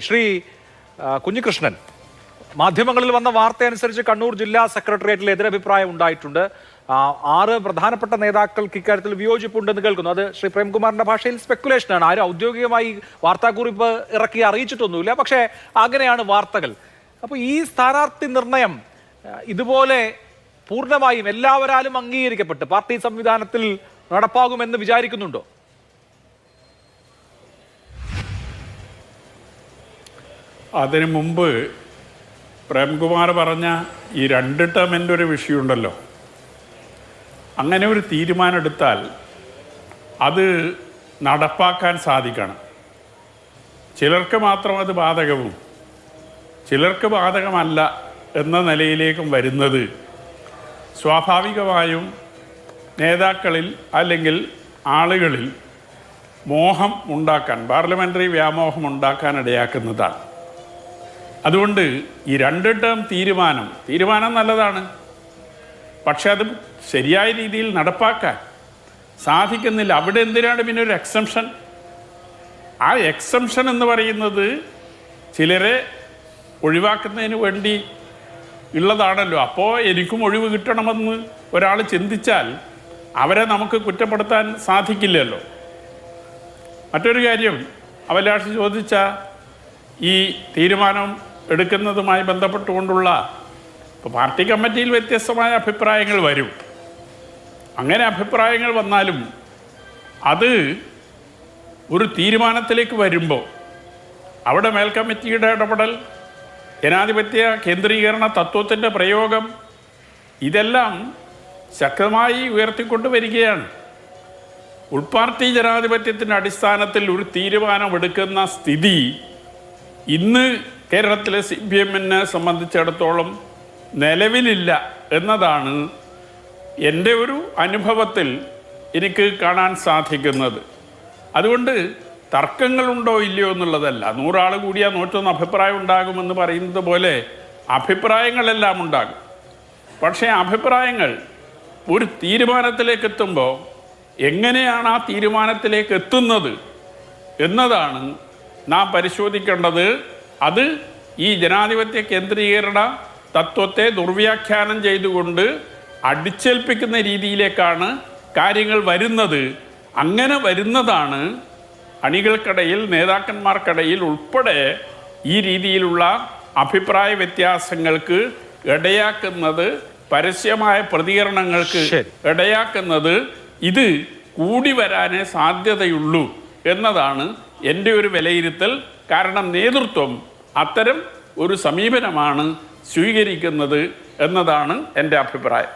ശ്രീ കുഞ്ഞികൃഷ്ണൻ, മാധ്യമങ്ങളിൽ വന്ന വാർത്ത അനുസരിച്ച് കണ്ണൂർ ജില്ലാ സെക്രട്ടേറിയറ്റിൽ എതിരഭിപ്രായം ഉണ്ടായിട്ടുണ്ട്. 6 പ്രധാനപ്പെട്ട നേതാക്കൾക്ക് ഇക്കാര്യത്തിൽ വിയോജിപ്പുണ്ടെന്ന് കേൾക്കുന്നു. അത് ശ്രീ പ്രേംകുമാറിന്റെ ഭാഷയിൽ സ്പെക്കുലേഷനാണ്. ആരും ഔദ്യോഗികമായി വാർത്താക്കുറിപ്പ് ഇറക്കി അറിയിച്ചിട്ടൊന്നുമില്ല. പക്ഷേ അങ്ങനെയാണ് വാർത്തകൾ. അപ്പോൾ ഈ സ്ഥാനാർത്ഥി നിർണയം ഇതുപോലെ പൂർണ്ണമായും എല്ലാവരാലും അംഗീകരിക്കപ്പെട്ട് പാർട്ടി സംവിധാനത്തിൽ നടപ്പാകുമെന്ന് വിചാരിക്കുന്നുണ്ടോ? അതിനു മുമ്പ് പ്രേംകുമാർ പറഞ്ഞ ഈ 2 ടേമിൻ്റെ ഒരു വിഷയമുണ്ടല്ലോ, അങ്ങനെ ഒരു തീരുമാനമെടുത്താൽ അത് നടപ്പാക്കാൻ സാധിക്കണം. ചിലർക്ക് മാത്രം അത് ബാധകവും ചിലർക്ക് ബാധകമല്ല എന്ന നിലയിലേക്കും വരുന്നത് സ്വാഭാവികമായും നേതാക്കളിൽ അല്ലെങ്കിൽ ആളുകളിൽ മോഹം ഉണ്ടാക്കാൻ, പാർലമെൻ്ററി വ്യാമോഹം ഉണ്ടാക്കാൻ ഇടയാക്കുന്നതാണ്. അതുകൊണ്ട് ഈ 2 ടേം തീരുമാനം നല്ലതാണ്. പക്ഷെ അത് ശരിയായ രീതിയിൽ നടപ്പാക്കാൻ സാധിക്കുന്നില്ല. അവിടെ എന്തിനാണ് പിന്നെ ഒരു എക്സംഷൻ? ആ എക്സംഷൻ എന്ന് പറയുന്നത് ചിലരെ ഒഴിവാക്കുന്നതിന് വേണ്ടി ഉള്ളതാണല്ലോ. അപ്പോൾ എനിക്കും ഒഴിവ് കിട്ടണമെന്ന് ഒരാൾ ചിന്തിച്ചാൽ അവരെ നമുക്ക് കുറ്റപ്പെടുത്താൻ സാധിക്കില്ലല്ലോ. മറ്റൊരു കാര്യം, അഭിലാഷ് ചോദിച്ച ഈ തീരുമാനം എടുക്കുന്നതുമായി ബന്ധപ്പെട്ടുകൊണ്ടുള്ള ഇപ്പോൾ പാർട്ടി കമ്മിറ്റിയിൽ വ്യത്യസ്തമായ അഭിപ്രായങ്ങൾ വരും. അങ്ങനെ അഭിപ്രായങ്ങൾ വന്നാലും അത് ഒരു തീരുമാനത്തിലേക്ക് വരുമ്പോൾ അവിടെ മേൽക്കമ്മിറ്റിയുടെ ഇടപെടൽ, ജനാധിപത്യ കേന്ദ്രീകരണ തത്വത്തിൻ്റെ പ്രയോഗം, ഇതെല്ലാം ശക്തമായി ഉയർത്തിക്കൊണ്ട് വരികയാണ്. ഉൾപാർട്ടി ജനാധിപത്യത്തിൻ്റെ അടിസ്ഥാനത്തിൽ ഒരു തീരുമാനമെടുക്കുന്ന സ്ഥിതി ഇന്ന് കേരളത്തിലെ CPM-നെ സംബന്ധിച്ചിടത്തോളം നിലവിലില്ല എന്നതാണ് എൻ്റെ ഒരു അനുഭവത്തിൽ എനിക്ക് കാണാൻ സാധിക്കുന്നത്. അതുകൊണ്ട് തർക്കങ്ങളുണ്ടോ ഇല്ലയോ എന്നുള്ളതല്ല. 100 ആൾ കൂടിയാൽ 101 അഭിപ്രായം ഉണ്ടാകുമെന്ന് പറയുന്നത് പോലെ അഭിപ്രായങ്ങളെല്ലാം ഉണ്ടാകും. പക്ഷേ അഭിപ്രായങ്ങൾ ഒരു തീരുമാനത്തിലേക്ക് എത്തുമ്പോൾ എങ്ങനെയാണ് ആ തീരുമാനത്തിലേക്ക് എത്തുന്നത് എന്നതാണ് നാം പരിശോധിക്കേണ്ടത്. അത് ഈ ജനാധിപത്യ കേന്ദ്രീകരണ തത്വത്തെ ദുർവ്യാഖ്യാനം ചെയ്തുകൊണ്ട് അടിച്ചേൽപ്പിക്കുന്ന രീതിയിലേക്കാണ് കാര്യങ്ങൾ വരുന്നത്. അങ്ങനെ വരുന്നതാണ് അണികൾക്കിടയിൽ, നേതാക്കന്മാർക്കിടയിൽ ഉൾപ്പെടെ ഈ രീതിയിലുള്ള അഭിപ്രായ വ്യത്യാസങ്ങൾക്ക് ഇടയാക്കുന്നത്, പരസ്യമായ പ്രതികരണങ്ങൾക്ക് ഇടയാക്കുന്നത്. ഇത് കൂടി വരാനേ സാധ്യതയുള്ളൂ എന്നതാണ് എൻ്റെ ഒരു വിലയിരുത്തൽ. കാരണം നേതൃത്വം അത്തരം ഒരു സമീപനമാണ് സ്വീകരിക്കുന്നത് എന്നതാണ് എൻ്റെ അഭിപ്രായം.